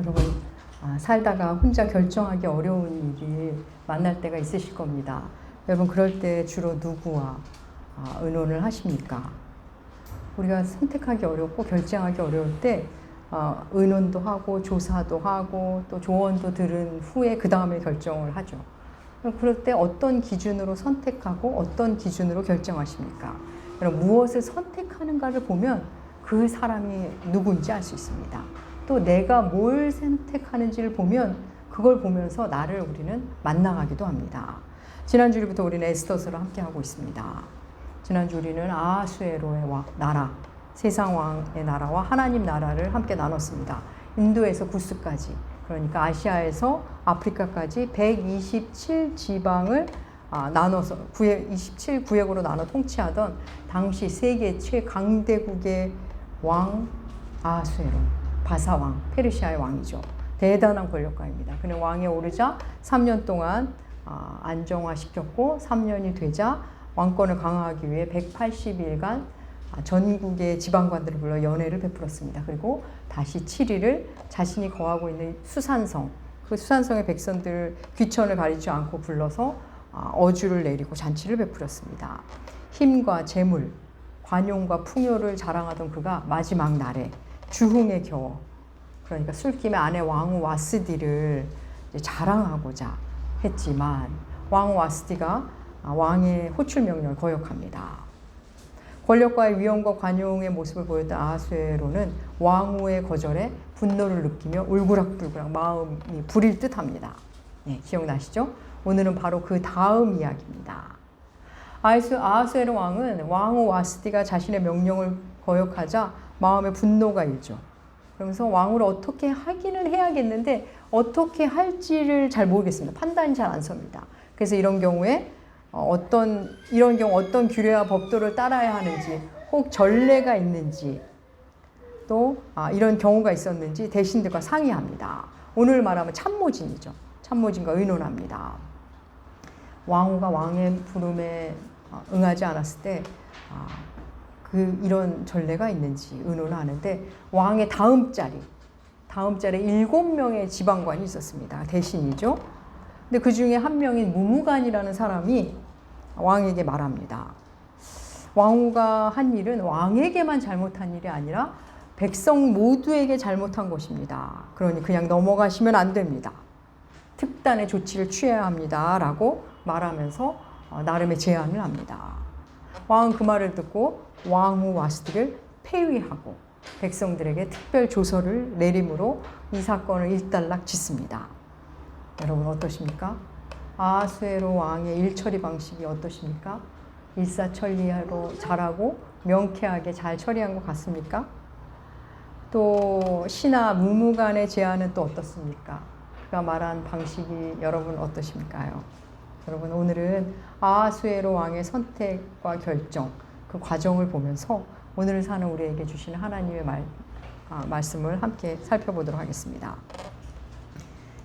여러분, 살다가 혼자 결정하기 어려운 일이 만날 때가 있으실 겁니다. 여러분, 그럴 때 주로 누구와 의논을 하십니까? 우리가 선택하기 어렵고 결정하기 어려울 때 의논도 하고 조사도 하고 또 조언도 들은 후에 그 다음에 결정을 하죠. 그럴 때 어떤 기준으로 선택하고 어떤 기준으로 결정하십니까? 여러분, 무엇을 선택하는가를 보면 그 사람이 누구인지 알 수 있습니다. 또 내가 뭘 선택하는지를 보면 그걸 보면서 나를 우리는 만나가기도 합니다. 지난주부터 우리는 에스더서를 함께 하고 있습니다. 지난주 우리는 아하수에로의 나라, 세상 왕의 나라와 하나님 나라를 함께 나눴습니다. 인도에서 구스까지, 그러니까 아시아에서 아프리카까지 127지방을 나눠서 27구역으로 나눠 통치하던 당시 세계 최강대국의 왕 아하수에로, 바사왕, 페르시아의 왕이죠. 대단한 권력가입니다. 그는 왕에 오르자 3년 동안 안정화시켰고 3년이 되자 왕권을 강화하기 위해 180일간 전국의 지방관들을 불러 연회를 베풀었습니다. 그리고 다시 7일을 자신이 거하고 있는 수산성, 그 수산성의 백성들 귀천을 가리지 않고 불러서 어주를 내리고 잔치를 베풀었습니다. 힘과 재물, 관용과 풍요를 자랑하던 그가 마지막 날에 주흥에 겨워, 그러니까 술김에 아내 왕후 와스디를 자랑하고자 했지만 왕후 와스디가 왕의 호출 명령을 거역합니다. 권력과의 위엄과 관용의 모습을 보였던 아하수에로는 왕후의 거절에 분노를 느끼며 울그락불그락 마음이 불일 듯합니다. 네, 기억나시죠? 오늘은 바로 그 다음 이야기입니다. 아하수에로 왕은 왕후 와스디가 자신의 명령을 거역하자 마음에 분노가 일죠. 그러면서 왕후를 어떻게 하기는 해야겠는데 어떻게 할지를 잘 모르겠습니다. 판단이 잘 안 섭니다. 그래서 이런 경우에 어떤 규례와 법도를 따라야 하는지, 혹 전례가 있는지, 또 이런 경우가 있었는지 대신들과 상의합니다. 오늘 말하면 참모진이죠. 참모진과 의논합니다. 왕후가 왕의 부름에 응하지 않았을 때 이런 전례가 있는지 의논을 하는데 왕의 다음 자리에 7명의 지방관이 있었습니다. 대신이죠. 근데 그 중에 한 명인 무무간이라는 사람이 왕에게 말합니다. 왕후가 한 일은 왕에게만 잘못한 일이 아니라 백성 모두에게 잘못한 것입니다. 그러니 그냥 넘어가시면 안 됩니다. 특단의 조치를 취해야 합니다. 라고 말하면서 나름의 제안을 합니다. 왕은 그 말을 듣고 왕후 와스디를 폐위하고 백성들에게 특별 조서를 내림으로 이 사건을 일단락 짓습니다. 여러분 어떠십니까? 아하수에로 왕의 일처리 방식이 어떠십니까? 일사천리로 잘하고 명쾌하게 잘 처리한 것 같습니까? 또 신하 무무간의 제안은 또 어떻습니까? 그가 말한 방식이 여러분 어떠십니까요? 여러분 오늘은 아하수에로 왕의 선택과 결정, 그 과정을 보면서 오늘 사는 우리에게 주시는 하나님의 말씀을 함께 살펴보도록 하겠습니다.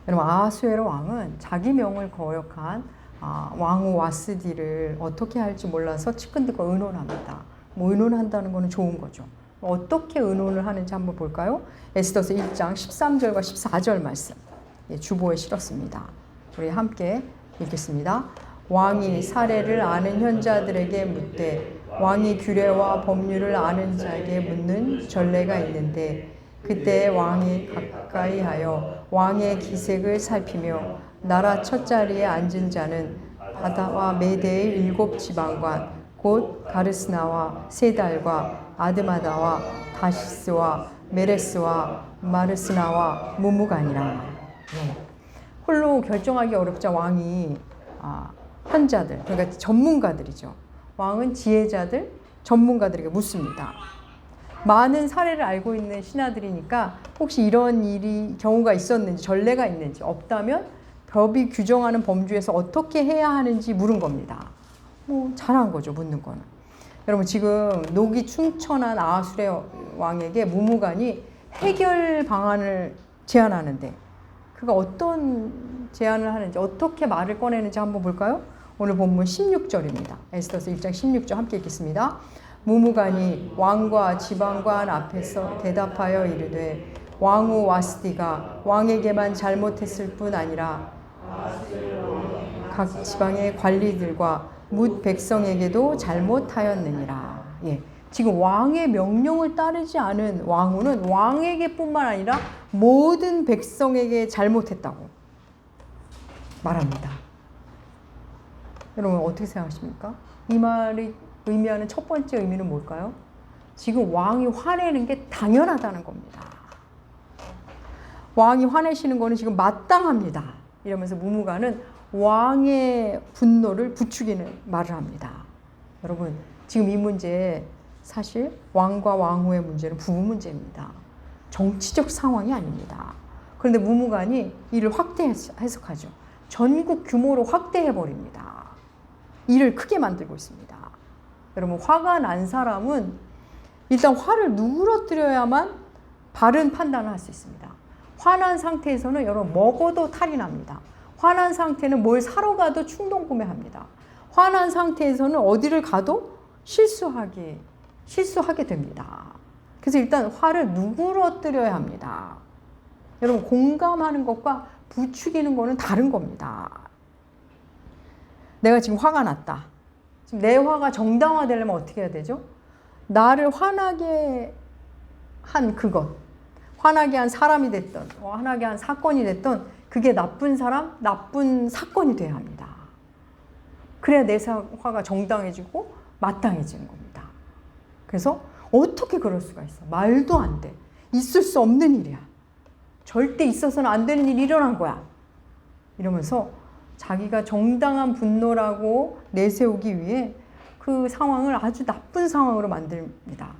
여러분 아하수에로 왕은 자기 명을 거역한 왕후 와스디를 어떻게 할지 몰라서 측근들과 의논합니다. 의논한다는 것은 좋은 거죠. 어떻게 의논을 하는지 한번 볼까요? 에스더서 1장 13절과 14절 말씀 주보에 실었습니다. 우리 함께 읽겠습니다. 왕이 사례를 아는 현자들에게 묻되 왕이 규례와 법률을 아는 자에게 묻는 전례가 있는데 그때 왕이 가까이 하여 왕의 기색을 살피며 나라 첫자리에 앉은 자는 바다와 메대의 7지방관 곧 가르스나와 세달과 아드마다와 다시스와 메레스와 마르스나와 무무간이라. 홀로 결정하기 어렵자 왕이 현자들, 그러니까 전문가들이죠. 왕은 지혜자들, 전문가들에게 묻습니다. 많은 사례를 알고 있는 신하들이니까 혹시 이런 경우가 있었는지, 전례가 있는지, 없다면 법이 규정하는 범주에서 어떻게 해야 하는지 물은 겁니다. 잘한 거죠, 묻는 거는. 여러분 지금 녹이 충천한 아하수에 왕에게 무무간이 해결 방안을 제안하는데 그가 어떤 제안을 하는지, 어떻게 말을 꺼내는지 한번 볼까요? 오늘 본문 16절입니다. 에스더서 1장 16절 함께 읽겠습니다. 무무간이 왕과 지방관 앞에서 대답하여 이르되 왕후 와스디가 왕에게만 잘못했을 뿐 아니라 각 지방의 관리들과 뭇 백성에게도 잘못하였느니라. 예. 지금 왕의 명령을 따르지 않은 왕후는 왕에게뿐만 아니라 모든 백성에게 잘못했다고 말합니다. 여러분 어떻게 생각하십니까? 이 말이 의미하는 첫 번째 의미는 뭘까요? 지금 왕이 화내는 게 당연하다는 겁니다. 왕이 화내시는 거는 지금 마땅합니다. 이러면서 무무가는 왕의 분노를 부추기는 말을 합니다. 여러분 지금 이 문제 사실 왕과 왕후의 문제는 부부 문제입니다. 정치적 상황이 아닙니다. 그런데 무무간이 이를 확대 해석하죠. 전국 규모로 확대해버립니다. 일을 크게 만들고 있습니다. 여러분 화가 난 사람은 일단 화를 누그러뜨려야만 바른 판단을 할 수 있습니다. 화난 상태에서는 여러분 먹어도 탈이 납니다. 화난 상태는 뭘 사러 가도 충동 구매합니다. 화난 상태에서는 어디를 가도 실수하게 됩니다. 그래서 일단 화를 누그러뜨려야 합니다. 여러분 공감하는 것과 부추기는 거는 다른 겁니다. 내가 지금 화가 났다. 지금 내 화가 정당화되려면 어떻게 해야 되죠? 나를 화나게 한 그것, 화나게 한 사람이 됐던, 화나게 한 사건이 됐던 그게 나쁜 사람, 나쁜 사건이 돼야 합니다. 그래야 내 화가 정당해지고 마땅해지는 겁니다. 그래서 어떻게 그럴 수가 있어? 말도 안 돼. 있을 수 없는 일이야. 절대 있어서는 안 되는 일이 일어난 거야. 이러면서 자기가 정당한 분노라고 내세우기 위해 그 상황을 아주 나쁜 상황으로 만듭니다.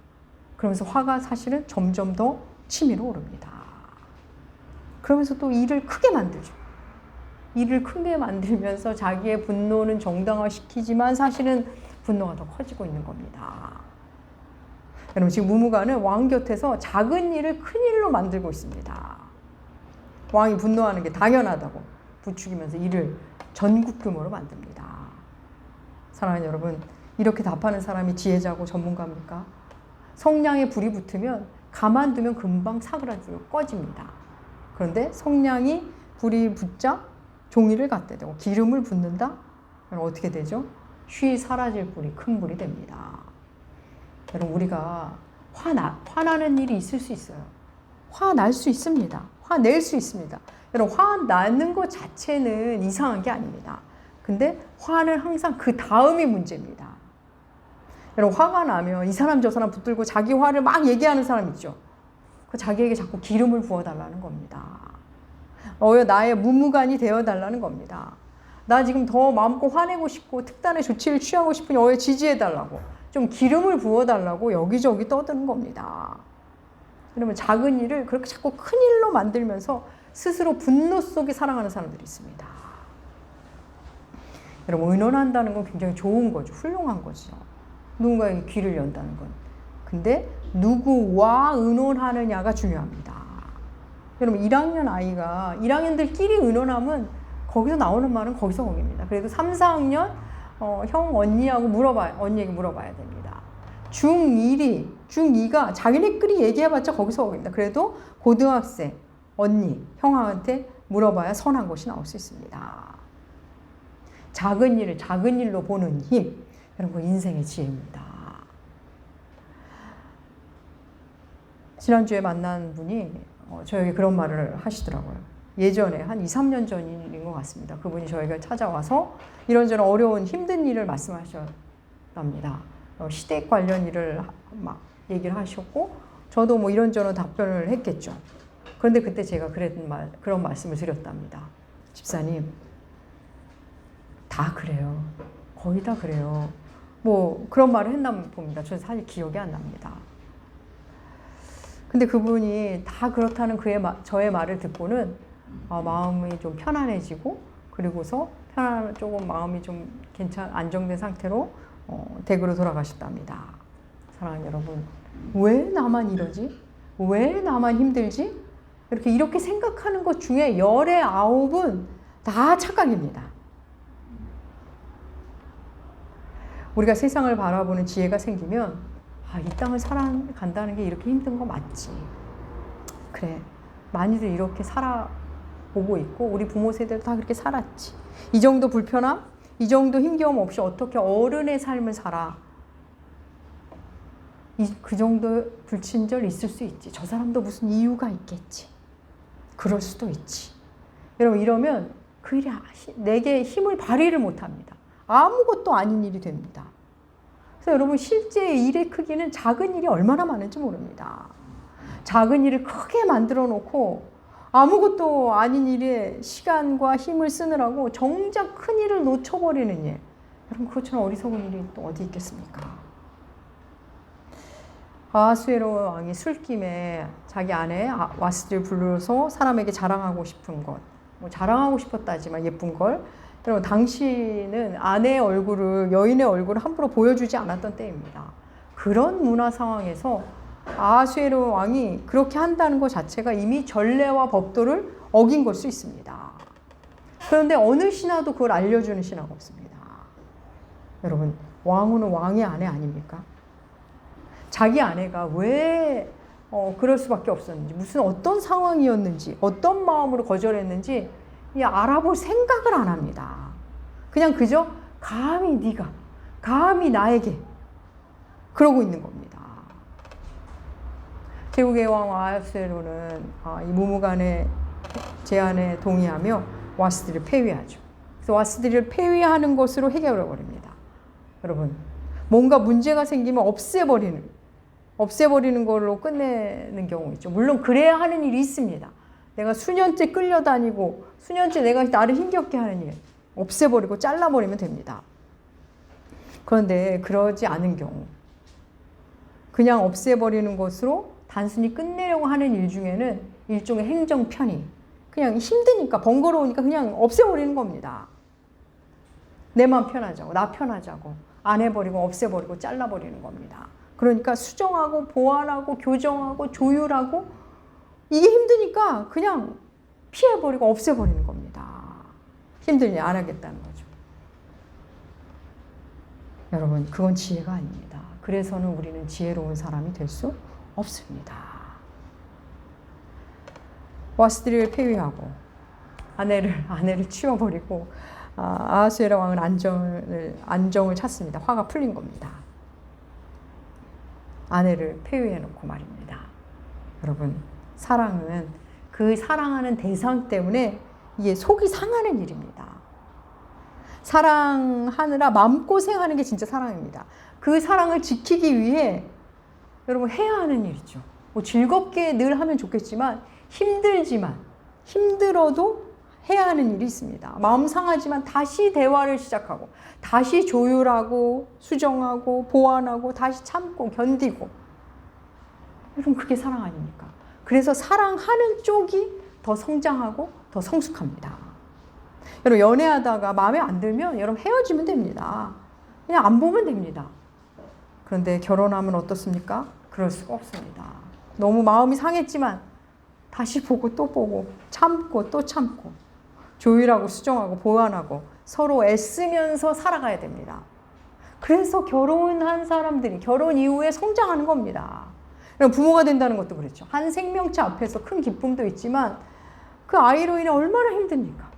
그러면서 화가 사실은 점점 더 치밀어 오릅니다. 그러면서 또 일을 크게 만들죠. 일을 크게 만들면서 자기의 분노는 정당화시키지만 사실은 분노가 더 커지고 있는 겁니다. 여러분 지금 무무가는 왕 곁에서 작은 일을 큰 일로 만들고 있습니다. 왕이 분노하는 게 당연하다고 부추기면서 일을 전국 규모로 만듭니다. 사랑하는 여러분, 이렇게 답하는 사람이 지혜자고 전문가입니까? 성냥에 불이 붙으면 가만두면 금방 사그라지고 꺼집니다. 그런데 성냥이 불이 붙자 종이를 갖다 대고 기름을 붓는다? 그럼 어떻게 되죠? 쉬 사라질 불이 큰 불이 됩니다. 여러분 우리가 화나는 일이 있을 수 있어요. 화날 수 있습니다. 화낼 수 있습니다. 여러분 화나는 것 자체는 이상한 게 아닙니다. 근데 화는 항상 그 다음이 문제입니다. 여러분 화가 나면 이 사람 저 사람 붙들고 자기 화를 막 얘기하는 사람 있죠. 그 자기에게 자꾸 기름을 부어달라는 겁니다. 나의 무무간이 되어달라는 겁니다. 나 지금 더 마음껏 화내고 싶고 특단의 조치를 취하고 싶으니 어여 지지해달라고 좀 기름을 부어달라고 여기저기 떠드는 겁니다. 그러면 작은 일을 그렇게 자꾸 큰 일로 만들면서 스스로 분노 속에 살아가는 사람들이 있습니다. 여러분 의논한다는 건 굉장히 좋은 거죠. 훌륭한 거죠. 누군가에게 귀를 연다는 건. 근데 누구와 의논하느냐가 중요합니다. 여러분 1학년 아이가 1학년들끼리 의논하면 거기서 나오는 말은 거기서 거기입니다. 그래도 3, 4학년 형 언니하고 언니에게 물어봐야 됩니다. 중2가 자기네끼리 얘기해봤자 거기서 거기입니다. 그래도 고등학생 언니 형한테 물어봐야 선한 것이 나올 수 있습니다. 작은 일을 작은 일로 보는 힘, 여러분 인생의 지혜입니다. 지난주에 만난 분이 저에게 그런 말을 하시더라고요. 예전에 한 2, 3년 전인 것 같습니다. 그분이 저에게 찾아와서 이런저런 어려운 힘든 일을 말씀하셨답니다. 시댁 관련 일을 막 얘기를 하셨고 저도 뭐 이런저런 답변을 했겠죠. 그런데 그때 제가 그런 말씀을 드렸답니다. 집사님, 다 그래요. 거의 다 그래요. 뭐 그런 말을 했나 봅니다. 저는 사실 기억이 안 납니다. 근데 그분이 다 그렇다는 저의 말을 듣고는 마음이 좀 편안해지고 그리고서 조금 마음이 좀 안정된 상태로 댁으로 돌아가셨답니다. 사랑하는 여러분, 왜 나만 이러지? 왜 나만 힘들지? 이렇게 생각하는 것 중에 10의 9은 다 착각입니다. 우리가 세상을 바라보는 지혜가 생기면 이 땅을 살아간다는 게 이렇게 힘든 거 맞지. 그래, 많이들 이렇게 살아오고 있고 우리 부모 세대도 다 그렇게 살았지. 이 정도 불편함, 이 정도 힘겨움 없이 어떻게 어른의 삶을 살아. 그 정도 불친절 있을 수 있지. 저 사람도 무슨 이유가 있겠지. 그럴 수도 있지. 여러분, 이러면 그 일이 내게 힘을 발휘를 못합니다. 아무것도 아닌 일이 됩니다. 그래서 여러분, 실제 일의 크기는 작은 일이 얼마나 많은지 모릅니다. 작은 일을 크게 만들어 놓고 아무것도 아닌 일에 시간과 힘을 쓰느라고 정작 큰 일을 놓쳐버리는 일. 여러분, 그것처럼 어리석은 일이 또 어디 있겠습니까? 아하수에로 왕이 술김에 자기 아내 와스디를 불러서 사람에게 자랑하고 싶은 것, 뭐 자랑하고 싶었다지만 예쁜 걸, 여러분, 당시는 아내의 얼굴을, 여인의 얼굴을 함부로 보여주지 않았던 때입니다. 그런 문화 상황에서 아하수에로 왕이 그렇게 한다는 것 자체가 이미 전례와 법도를 어긴 걸 수 있습니다. 그런데 어느 신하도 그걸 알려주는 신하가 없습니다. 여러분, 왕후는 왕의 아내 아닙니까? 자기 아내가 왜 그럴 수밖에 없었는지, 무슨 어떤 상황이었는지, 어떤 마음으로 거절했는지 알아볼 생각을 안 합니다. 그냥 그저 감히 네가, 감히 나에게 그러고 있는 겁니다. 제국의 왕 아하수에로는 이 무무간의 제안에 동의하며 와스디를 폐위하죠. 그래서 와스디를 폐위하는 것으로 해결해 버립니다. 여러분, 뭔가 문제가 생기면 없애버리는 걸로 끝내는 경우 있죠. 물론 그래야 하는 일이 있습니다. 내가 수년째 끌려다니고 수년째 내가 나를 힘겹게 하는 일, 없애버리고 잘라버리면 됩니다. 그런데 그러지 않은 경우, 그냥 없애버리는 것으로 단순히 끝내려고 하는 일 중에는 일종의 행정 편의, 그냥 힘드니까, 번거로우니까 그냥 없애버리는 겁니다. 내 마음 편하자고, 나 편하자고, 안 해버리고 없애버리고 잘라버리는 겁니다. 그러니까 수정하고 보완하고 교정하고 조율하고 이게 힘드니까 그냥 피해버리고 없애버리는 겁니다. 힘들니 안 하겠다는 거죠. 여러분, 그건 지혜가 아닙니다. 그래서는 우리는 지혜로운 사람이 될 수 없습니다. 와스디를 폐위하고 아내를 치워버리고 아하수에로 왕은 안정을 찾습니다. 화가 풀린 겁니다. 아내를 폐위해놓고 말입니다. 여러분, 사랑은 그 사랑하는 대상 때문에 이게 속이 상하는 일입니다. 사랑하느라 마음고생하는 게 진짜 사랑입니다. 그 사랑을 지키기 위해 여러분 해야 하는 일이죠. 뭐 즐겁게 늘 하면 좋겠지만 힘들어도 해야 하는 일이 있습니다. 마음 상하지만 다시 대화를 시작하고 다시 조율하고 수정하고 보완하고 다시 참고 견디고, 여러분 그게 사랑 아닙니까? 그래서 사랑하는 쪽이 더 성장하고 더 성숙합니다. 여러분, 연애하다가 마음에 안 들면 여러분 헤어지면 됩니다. 그냥 안 보면 됩니다. 그런데 결혼하면 어떻습니까? 그럴 수가 없습니다. 너무 마음이 상했지만 다시 보고 또 보고 참고 또 참고 조율하고 수정하고 보완하고 서로 애쓰면서 살아가야 됩니다. 그래서 결혼한 사람들이 결혼 이후에 성장하는 겁니다. 부모가 된다는 것도 그렇죠. 한 생명체 앞에서 큰 기쁨도 있지만 그 아이로 인해 얼마나 힘듭니까?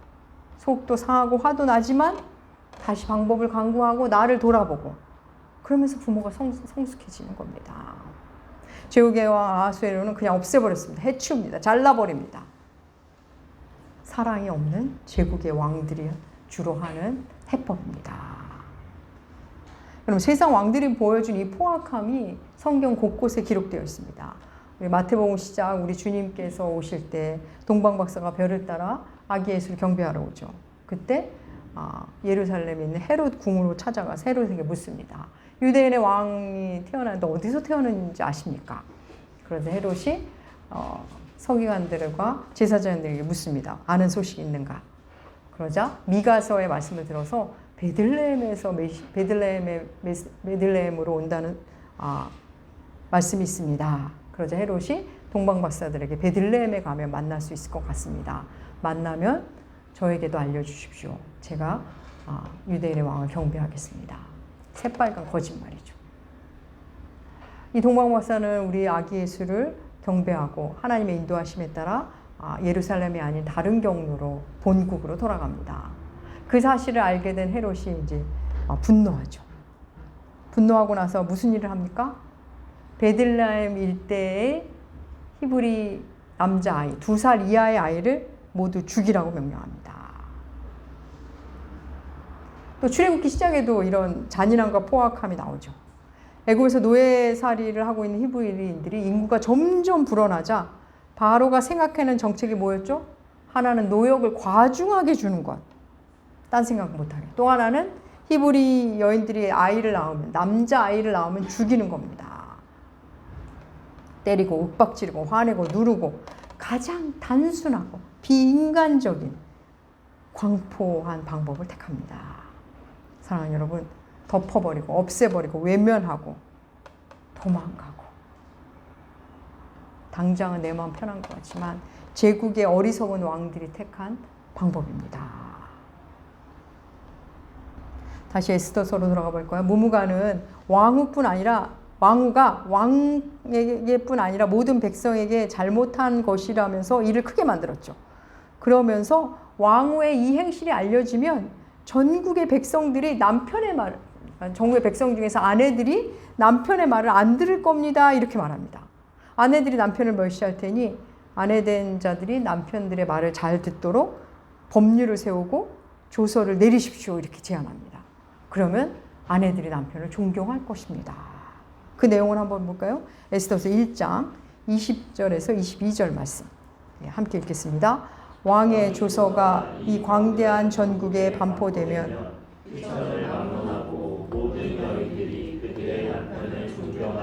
속도 상하고 화도 나지만 다시 방법을 강구하고 나를 돌아보고 그러면서 부모가 성숙해지는 겁니다. 제국의 왕 아하수에로는 그냥 없애버렸습니다. 해치웁니다. 잘라버립니다. 사랑이 없는 제국의 왕들이 주로 하는 해법입니다. 여러분, 세상 왕들이 보여준 이 포악함이 성경 곳곳에 기록되어 있습니다. 우리 마태복음 시작, 우리 주님께서 오실 때 동방박사가 별을 따라 아기 예수를 경배하러 오죠. 그때 예루살렘에 있는 헤롯 궁으로 찾아가서 헤롯에게 묻습니다. 유대인의 왕이 태어났는데 어디서 태어났는지 아십니까? 그래서 헤롯이 서기관들과 제사장들에게 묻습니다. 아는 소식이 있는가? 그러자 미가서의 말씀을 들어서 베들레헴으로 온다는 말씀이 있습니다. 그러자 헤롯이 동방박사들에게 베들레헴에 가면 만날 수 있을 것 같습니다. 만나면 저에게도 알려주십시오. 제가 유대인의 왕을 경배하겠습니다. 새빨간 거짓말이죠. 이 동방박사는 우리 아기 예수를 경배하고 하나님의 인도하심에 따라 예루살렘이 아닌 다른 경로로 본국으로 돌아갑니다. 그 사실을 알게 된 헤롯이 이제 분노하죠. 분노하고 나서 무슨 일을 합니까? 베들레헴 일대의 히브리 남자아이, 2살 이하의 아이를 모두 죽이라고 명령합니다. 또 출애굽기 시작에도 이런 잔인함과 포악함이 나오죠. 애굽에서 노예살이를 하고 있는 히브리인들이 인구가 점점 불어나자 바로가 생각하는 정책이 뭐였죠? 하나는 노역을 과중하게 주는 것. 딴 생각 못하게. 또 하나는 히브리 여인들이 아이를 낳으면, 남자 아이를 낳으면 죽이는 겁니다. 때리고 윽박지르고 화내고 누르고 가장 단순하고 비인간적인 광포한 방법을 택합니다. 사랑하는 여러분, 덮어버리고 없애버리고 외면하고 도망가고. 당장은 내 마음 편한 것 같지만 제국의 어리석은 왕들이 택한 방법입니다. 다시 에스더서로 돌아가 볼까요? 무무가는 왕후가 왕에게뿐 아니라 모든 백성에게 잘못한 것이라면서 일을 크게 만들었죠. 그러면서 왕후의 이 행실이 알려지면 전국의 백성들이 전국의 백성 중에서 아내들이 남편의 말을 안 들을 겁니다. 이렇게 말합니다. 아내들이 남편을 멸시할 테니 아내된 자들이 남편들의 말을 잘 듣도록 법률을 세우고 조서를 내리십시오. 이렇게 제안합니다. 그러면 아내들이 남편을 존경할 것입니다. 그 내용을 한번 볼까요? 에스더서 1장 20절에서 22절 말씀. 함께 읽겠습니다. 왕의 조서가 이 광대한 전국에 반포되면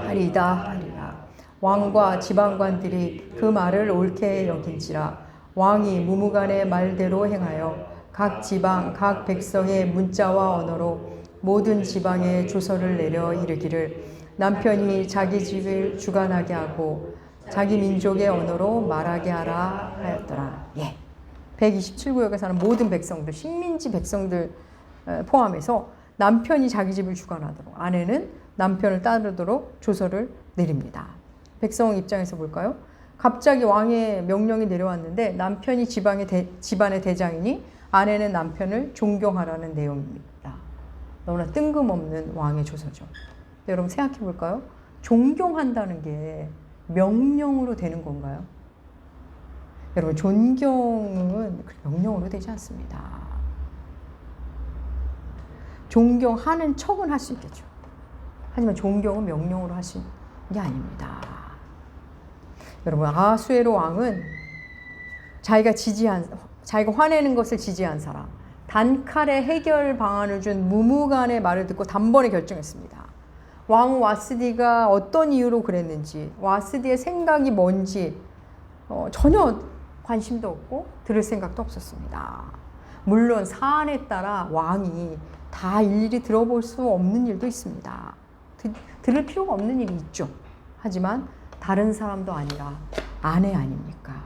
하리라. 왕과 지방관들이 그 말을 옳게 여긴지라. 왕이 무무간의 말대로 행하여 각 지방 각 백성의 문자와 언어로 모든 지방에 조서를 내려 이르기를 남편이 자기 집을 주관하게 하고 자기 민족의 언어로 말하게 하라 하였더라. 127구역에 사는 모든 백성들, 식민지 백성들 포함해서 남편이 자기 집을 주관하도록, 아내는 남편을 따르도록 조서를 내립니다. 백성 입장에서 볼까요? 갑자기 왕의 명령이 내려왔는데 남편이 집안의 대장이니 아내는 남편을 존경하라는 내용입니다. 너무나 뜬금없는 왕의 조서죠. 여러분 생각해 볼까요? 존경한다는 게 명령으로 되는 건가요? 여러분 존경은 명령으로 되지 않습니다. 존경하는 척은 할 수 있겠죠. 하지만 존경은 명령으로 할 수 있는 게 아닙니다. 여러분 아수에로 왕은 자기가 화내는 것을 지지한 사람, 단칼의 해결 방안을 준 무무간의 말을 듣고 단번에 결정했습니다. 왕 와스디가 어떤 이유로 그랬는지, 와스디의 생각이 뭔지 전혀 관심도 없고 들을 생각도 없었습니다. 물론 사안에 따라 왕이 다 일일이 들어볼 수 없는 일도 있습니다. 들을 필요가 없는 일이 있죠. 하지만 다른 사람도 아니라 아내 아닙니까?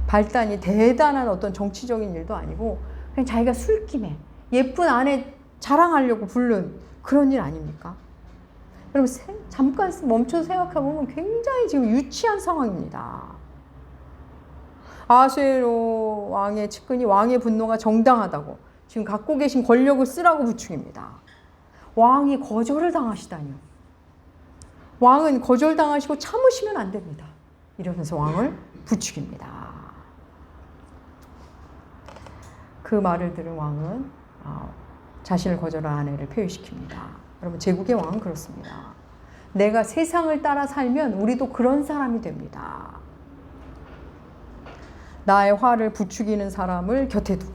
발단이 대단한 어떤 정치적인 일도 아니고 그냥 자기가 술김에 예쁜 아내 자랑하려고 부른 그런 일 아닙니까? 여러분 잠깐 멈춰서 생각해보면 굉장히 지금 유치한 상황입니다. 아수에로 왕의 측근이 왕의 분노가 정당하다고 지금 갖고 계신 권력을 쓰라고 부추깁니다. 왕이 거절을 당하시다니요. 왕은 거절당하시고 참으시면 안 됩니다. 이러면서 왕을 부추깁니다. 그 말을 들은 왕은 자신을 거절한 아내를 폐위시킵니다. 여러분 제국의 왕은 그렇습니다. 내가 세상을 따라 살면 우리도 그런 사람이 됩니다. 나의 화를 부추기는 사람을 곁에 두고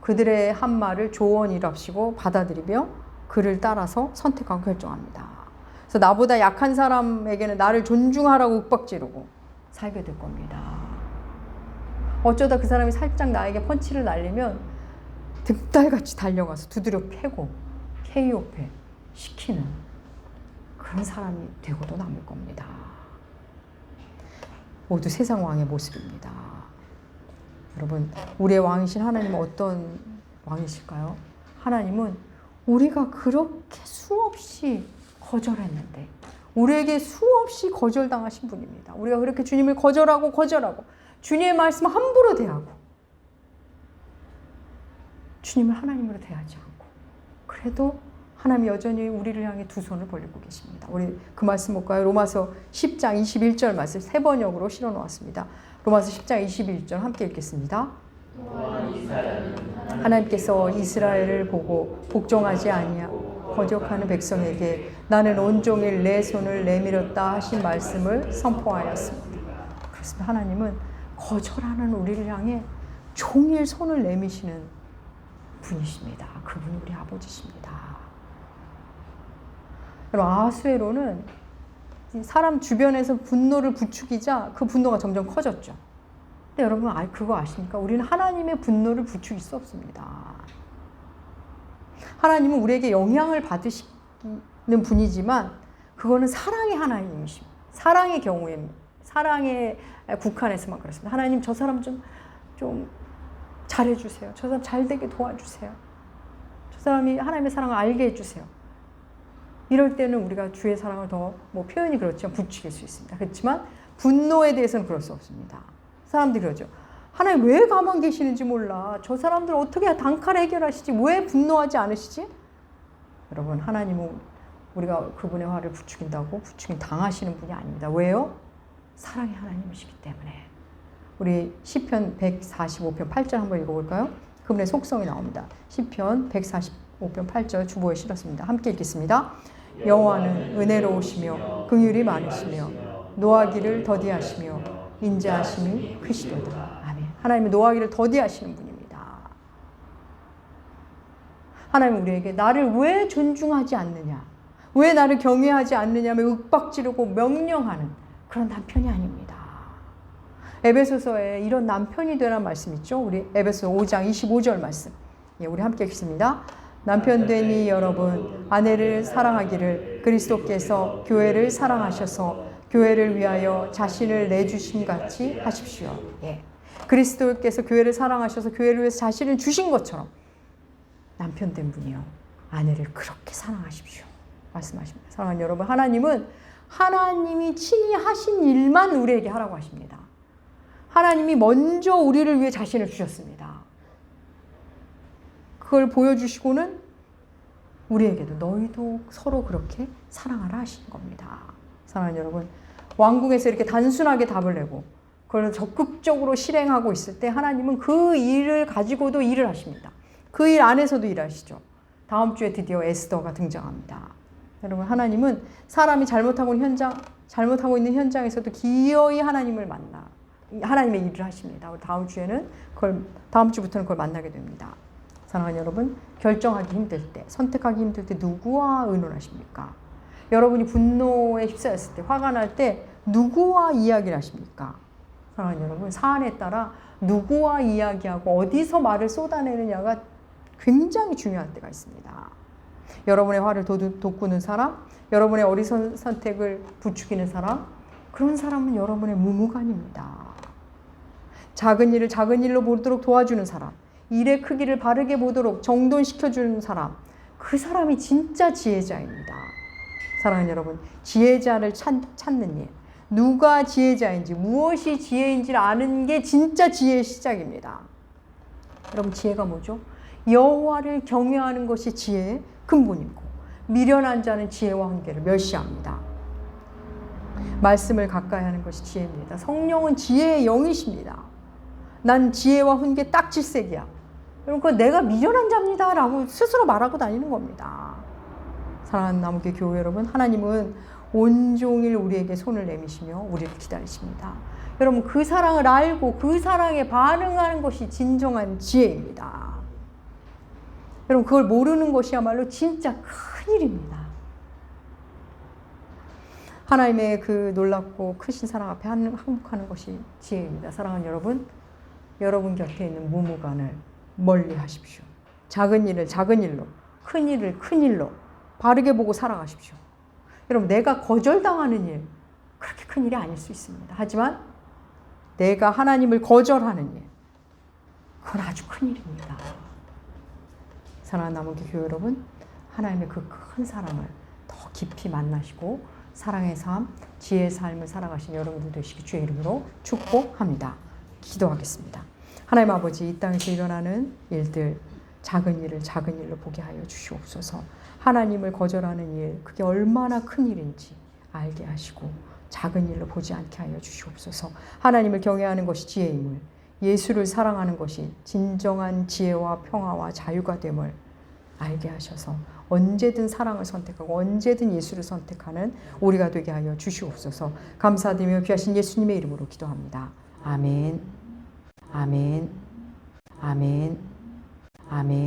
그들의 한 말을 조언이랍시고 받아들이며 그를 따라서 선택하고 결정합니다. 그래서 나보다 약한 사람에게는 나를 존중하라고 윽박지르고 살게 될 겁니다. 어쩌다 그 사람이 살짝 나에게 펀치를 날리면 득달같이 달려가서 두드려 패고 KO패 시키는 그런 사람이 되고도 남을 겁니다. 모두 세상 왕의 모습입니다. 여러분 우리의 왕이신 하나님은 어떤 왕이실까요? 하나님은 우리가 그렇게 수없이 거절했는데 우리에게 수없이 거절당하신 분입니다. 우리가 그렇게 주님을 거절하고 주님의 말씀 함부로 대하고 주님을 하나님으로 대하지 않고 그래도 하나님 여전히 우리를 향해 두 손을 벌리고 계십니다. 우리 그 말씀 볼까요? 로마서 10장 21절 말씀 세 번역으로 실어 놓았습니다. 로마서 10장 21절 함께 읽겠습니다. 하나님께서 이스라엘을 보고 복종하지 아니하고 거역하는 백성에게 나는 온종일 내 손을 내밀었다 하신 말씀을 선포하였습니다. 그렇습니다. 하나님은 거절하는 우리를 향해 종일 손을 내미시는 분이십니다. 그분이 우리 아버지십니다. 여러분, 아하수에로는 사람 주변에서 분노를 부추기자 그 분노가 점점 커졌죠. 근데 여러분 그거 아십니까? 우리는 하나님의 분노를 부추길 수 없습니다. 하나님은 우리에게 영향을 받으시는 분이지만 그거는 사랑의 하나님이십니다. 사랑의 경우에 사랑에 국한해서만 그렇습니다. 하나님 저 사람 좀 잘해주세요. 저 사람 잘되게 도와주세요. 저 사람이 하나님의 사랑을 알게 해주세요. 이럴 때는 우리가 주의 사랑을 더 표현이 그렇지만 부추길 수 있습니다. 그렇지만 분노에 대해서는 그럴 수 없습니다. 사람들이 그러죠. 하나님 왜 가만 계시는지 몰라. 저 사람들 어떻게 단칼에 해결하시지? 왜 분노하지 않으시지? 여러분, 하나님은 우리가 그분의 화를 부추긴다고 부추긴 당하시는 분이 아닙니다. 왜요? 사랑의 하나님이시기 때문에. 우리 시편 145편 8절 한번 읽어볼까요? 그분의 속성이 나옵니다. 시편 145편 8절 주보에 실었습니다. 함께 읽겠습니다. 여호와는 은혜로우시며 긍휼이 많으시며 노하기를 더디하시며 인자하심이 크시도다. 아멘. 하나님은 노하기를 더디하시는 분입니다. 하나님은 우리에게 나를 왜 존중하지 않느냐, 왜 나를 경외하지 않느냐며 윽박지르고 명령하는 그런 남편이 아닙니다. 에베소서에 이런 남편이 되라는 말씀 있죠. 우리 에베소 5장 25절 말씀. 우리 함께 읽습니다. 남편되니 여러분 아내를 사랑하기를 그리스도께서 교회를 사랑하셔서 교회를 위하여 자신을 내주심 같이 하십시오. 그리스도께서 교회를 사랑하셔서 교회를 위해서 자신을 주신 것처럼 남편된 분이요 아내를 그렇게 사랑하십시오 말씀하십니다. 사랑하는 여러분, 하나님은 하나님이 친히 하신 일만 우리에게 하라고 하십니다. 하나님이 먼저 우리를 위해 자신을 주셨습니다. 그걸 보여주시고는 우리에게도 너희도 서로 그렇게 사랑하라 하시는 겁니다. 사랑하는 여러분, 왕궁에서 이렇게 단순하게 답을 내고 그걸 적극적으로 실행하고 있을 때 하나님은 그 일을 가지고도 일을 하십니다. 그 일 안에서도 일하시죠. 다음 주에 드디어 에스더가 등장합니다. 여러분, 하나님은 사람이 잘못하고 있는 현장에서도 기어이 하나님을 만나 하나님의 일을 하십니다. 다음 주부터는 그걸 만나게 됩니다. 사랑하는 여러분, 결정하기 힘들 때, 선택하기 힘들 때 누구와 의논하십니까? 여러분이 분노에 휩싸였을 때, 화가 날 때 누구와 이야기를 하십니까? 사랑하는 여러분, 사안에 따라 누구와 이야기하고 어디서 말을 쏟아내느냐가 굉장히 중요한 때가 있습니다. 여러분의 화를 돋구는 사람, 여러분의 어리석은 선택을 부추기는 사람, 그런 사람은 여러분의 무무관입니다. 작은 일을 작은 일로 보도록 도와주는 사람, 일의 크기를 바르게 보도록 정돈시켜주는 사람, 그 사람이 진짜 지혜자입니다. 사랑하는 여러분, 지혜자를 찾는 일, 누가 지혜자인지 무엇이 지혜인지를 아는 게 진짜 지혜의 시작입니다. 여러분, 지혜가 뭐죠? 여호와를 경외하는 것이 지혜의 근본이고 미련한 자는 지혜와 훈계를 멸시합니다. 말씀을 가까이 하는 것이 지혜입니다. 성령은 지혜의 영이십니다. 난 지혜와 훈계 딱 질색이야. 그러니까 내가 미련한 자입니다 라고 스스로 말하고 다니는 겁니다. 사랑하는 나무교 교회 여러분, 하나님은 온종일 우리에게 손을 내미시며 우리를 기다리십니다. 여러분, 그 사랑을 알고 그 사랑에 반응하는 것이 진정한 지혜입니다. 여러분, 그걸 모르는 것이야말로 진짜 큰일입니다. 하나님의 그 놀랍고 크신 사랑 앞에 항복하는 것이 지혜입니다. 사랑하는 여러분, 여러분 곁에 있는 무무관을 멀리 하십시오. 작은 일을 작은 일로, 큰 일을 큰 일로 바르게 보고 살아가십시오. 여러분, 내가 거절당하는 일, 그렇게 큰 일이 아닐 수 있습니다. 하지만 내가 하나님을 거절하는 일, 그건 아주 큰 일입니다. 사랑하는 나무교 교회 여러분, 하나님의 그 큰 사랑을 더 깊이 만나시고 사랑의 삶, 지혜의 삶을 살아가신 여러분들 되시기 주의 이름으로 축복합니다. 기도하겠습니다. 하나님 아버지, 이 땅에서 일어나는 일들, 작은 일을 작은 일로 보게 하여 주시옵소서. 하나님을 거절하는 일, 그게 얼마나 큰 일인지 알게 하시고 작은 일로 보지 않게 하여 주시옵소서. 하나님을 경외하는 것이 지혜임을, 예수를 사랑하는 것이 진정한 지혜와 평화와 자유가 됨을 알게 하셔서 언제든 사랑을 선택하고 언제든 예수를 선택하는 우리가 되게 하여 주시옵소서. 감사드리며 귀하신 예수님의 이름으로 기도합니다. 아멘. 아멘. 아멘. 아멘.